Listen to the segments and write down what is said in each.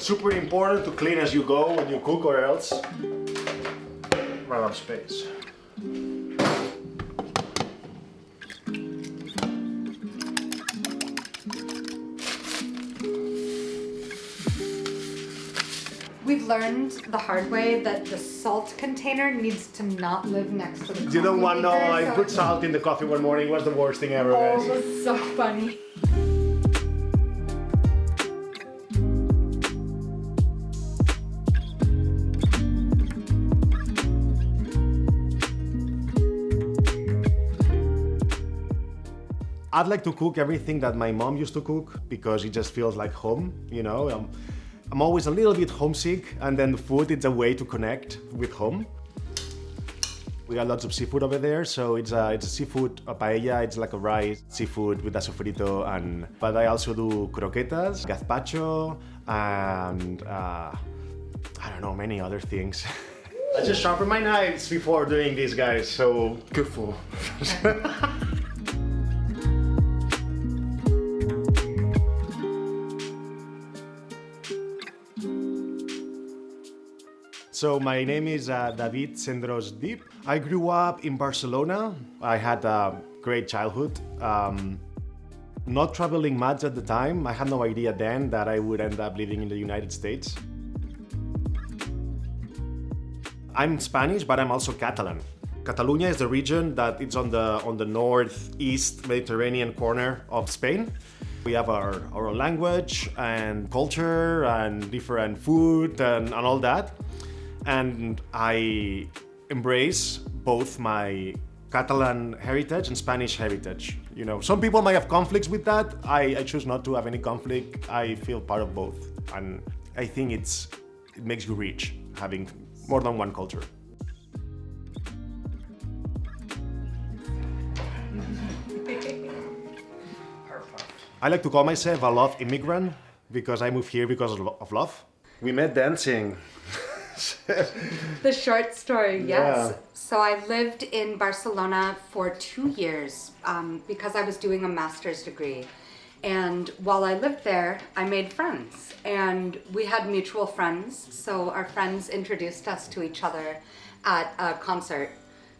Super important to clean as you go when you cook, or else run out of space. We've learned the hard way that the salt container needs to not live next to the coffee You don't want no, maker, I so put salt in the coffee one morning. It was the worst thing ever, Oh, guys. it was so funny. I'd like to cook everything that my mom used to cook because it just feels like home, you know. I'm always a little bit homesick, and then the food is a way to connect with home. We got lots of seafood over there, so it's a seafood a paella. It's like a rice seafood with a sofrito, but I also do croquetas, gazpacho, and I don't know, many other things. I just sharpened my knives before doing this, guys, so careful. So my name is David Cendros Deep. I grew up in Barcelona. I had a great childhood. Not traveling much at the time. I had no idea then that I would end up living in the United States. I'm Spanish, but I'm also Catalan. Catalonia is the region that it's on the northeast Mediterranean corner of Spain. We have our own language and culture and different food and all that. And I embrace both my Catalan heritage and Spanish heritage. You know, some people might have conflicts with that. I choose not to have any conflict. I feel part of both. And I think it makes you rich, having more than one culture. I like to call myself a love immigrant because I moved here because of love. We met dancing. The short story, yes. Yeah. So I lived in Barcelona for 2 years because I was doing a master's degree. And while I lived there, I made friends. And we had mutual friends. So our friends introduced us to each other at a concert.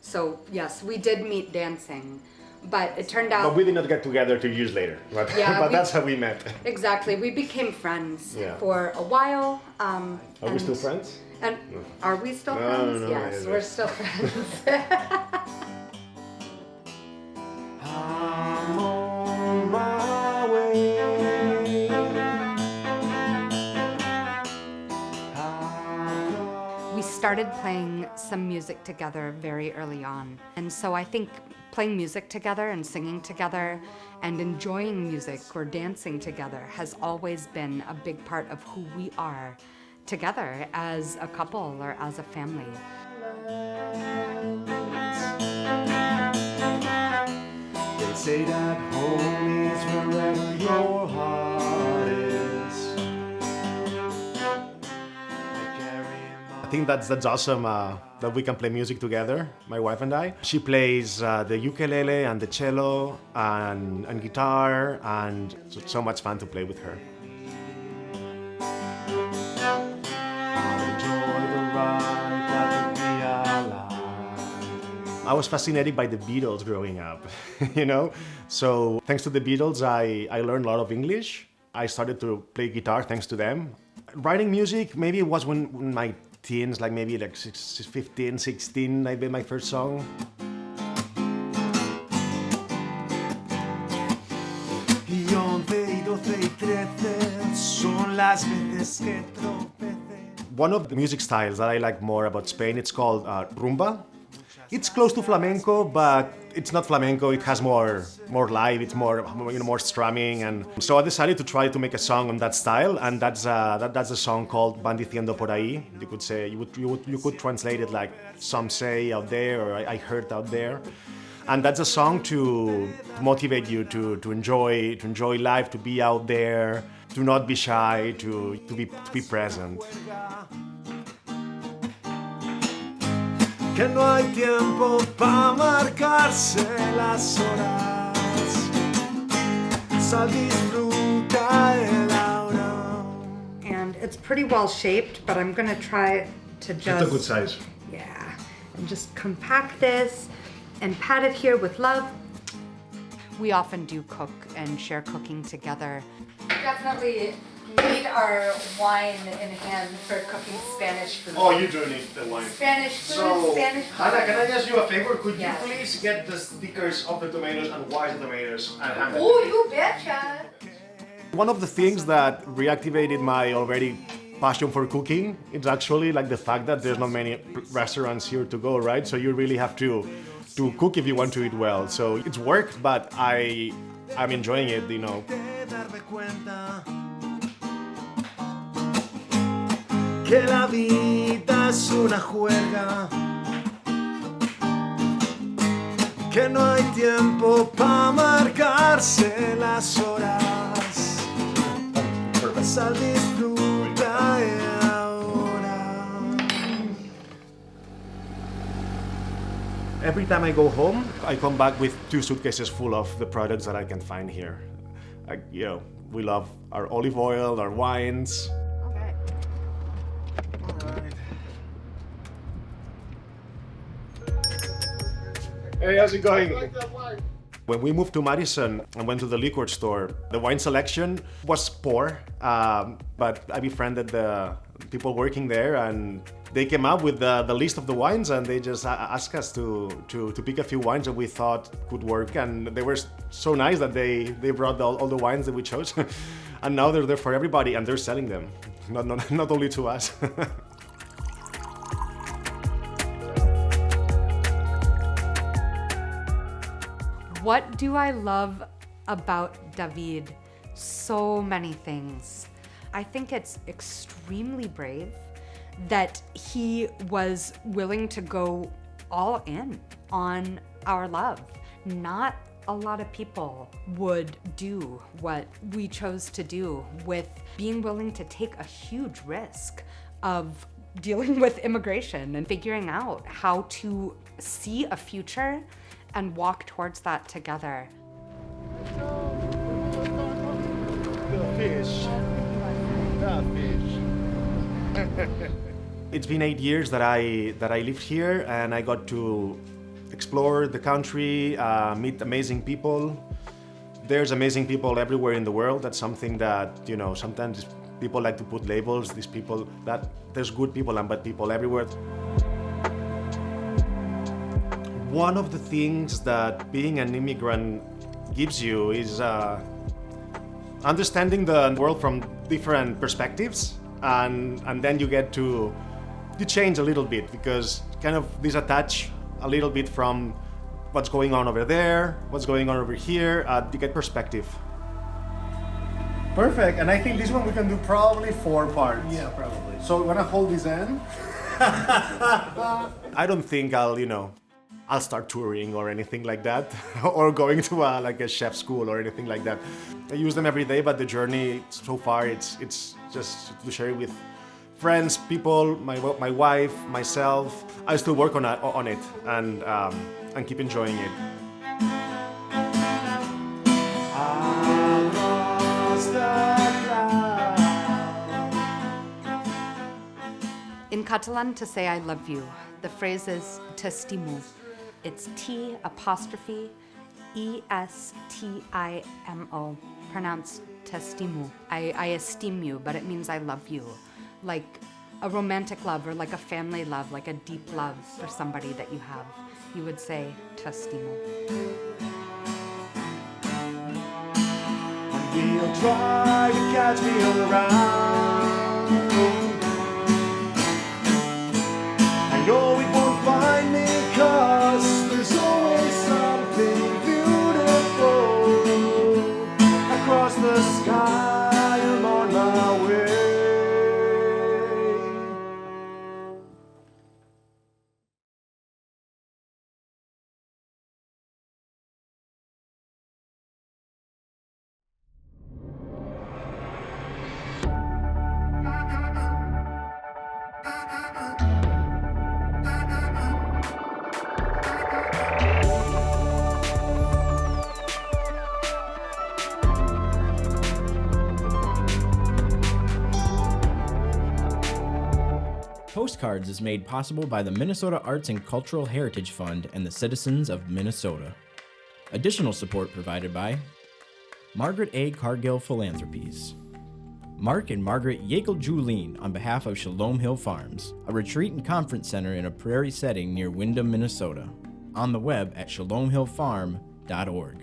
So yes, we did meet dancing. But it turned out... But we did not get together 2 years later. But, Yeah, that's how we met. Exactly. We became friends Yeah. for a while. Are we still friends? And are we still No, friends? no, Yes, yes, we're yes. still friends. I'm on my way. We started playing some music together very early on. And so I think playing music together and singing together and enjoying music or dancing together has always been a big part of who we are together as a couple or as a family. They say that home is wherever your heart is. I think that's awesome that we can play music together, my wife and I. She plays the ukulele and the cello and guitar, and it's so much fun to play with her. I was fascinated by the Beatles growing up, you know? So thanks to the Beatles, I learned a lot of English. I started to play guitar thanks to them. Writing music, maybe it was when my teens, like maybe like 15, 16, I made my first song. One of the music styles that I like more about Spain, it's called rumba. It's close to flamenco, but it's not flamenco. It has more live. It's more strumming, and so I decided to try to make a song on that style, and that's a song called "Van diciendo por ahí." You could say you could translate it like "some say out there" or "I heard out there," and that's a song to motivate you to enjoy life, to be out there, to not be shy, to be present. Que no hay tiempo para marcarse las horas. Sal, disfruta el ahora. And It's pretty well shaped, but I'm gonna try to just... It's a good size. Yeah, and just compact this and pat it here with love. We often do cook and share cooking together. Definitely need our wine in hand for cooking Spanish food. Oh, you do need the wine. Spanish food, Spanish food. Hannah, can I ask you a favor? Could Yes. you please get the stickers of the tomatoes and wash the tomatoes and hand them? Oh, you betcha. One of the things that reactivated my already passion for cooking is actually like the fact that there's not many restaurants here to go, right? So you really have to cook if you want to eat well. So it's work, but I'm enjoying it, you know. Que la vida es una juerga, que no hay tiempo para marcarse las horas. Sal, disfruta ahora. Every time I go home, I come back with 2 suitcases full of the products that I can find here. Like, you know, we love our olive oil, our wines. Okay. Hey, how's it going? When we moved to Madison and went to the liquor store, the wine selection was poor, but I befriended the people working there, and they came up with the list of the wines, and they just asked us to pick a few wines that we thought could work, and they were so nice that they brought all the wines that we chose, and now they're there for everybody, and they're selling them, not only to us. What do I love about David? So many things. I think it's extremely brave that he was willing to go all in on our love. Not a lot of people would do what we chose to do, with being willing to take a huge risk of dealing with immigration and figuring out how to see a future and walk towards that together. The fish. It's been 8 years that I lived here, and I got to explore the country, meet amazing people. There's amazing people everywhere in the world. That's something that, you know, sometimes people like to put labels, these people, that there's good people and bad people everywhere. One of the things that being an immigrant gives you is understanding the world from different perspectives, and then you get to change a little bit, because kind of disattach a little bit from what's going on over there, what's going on over here. You get perspective. Perfect, and I think this one we can do probably 4 parts. Yeah, probably. So we wanna hold this end? I don't think I'll start touring or anything like that, or going to like a chef school or anything like that. I use them every day, but the journey so far, it's just to share it with friends, people, my wife, myself. I still work on it and keep enjoying it. In Catalan, to say I love you, the phrase is t'estimo. It's T''ESTIMO, pronounced t'estimo. I esteem you, but it means I love you. Like a romantic love, or like a family love, like a deep love for somebody that you have. You would say t'estimo. We'll try to catch me around. I know it won't find me, 'cause there's always something beautiful across the sky. I'm on my way. Postcards is made possible by the Minnesota Arts and Cultural Heritage Fund and the citizens of Minnesota. Additional support provided by Margaret A. Cargill Philanthropies, Mark and Margaret Yakel-Julien on behalf of Shalom Hill Farms, a retreat and conference center in a prairie setting near Windham, Minnesota. On the web at shalomhillfarm.org.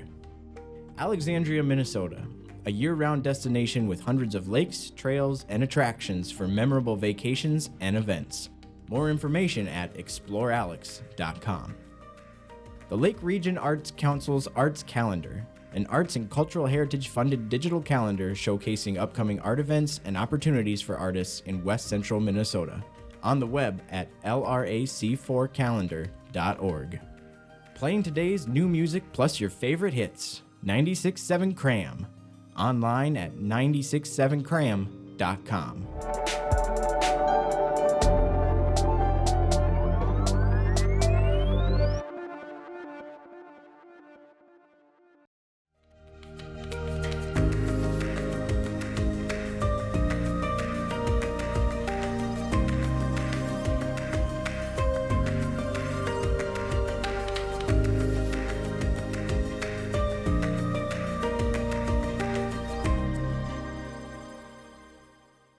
Alexandria, Minnesota, a year-round destination with hundreds of lakes, trails, and attractions for memorable vacations and events. More information at explorealex.com. The Lake Region Arts Council's Arts Calendar, an arts and cultural heritage funded digital calendar showcasing upcoming art events and opportunities for artists in West Central Minnesota. On the web at lrac4calendar.org. Playing today's new music plus your favorite hits, 96.7 Cram. Online at 967cram.com.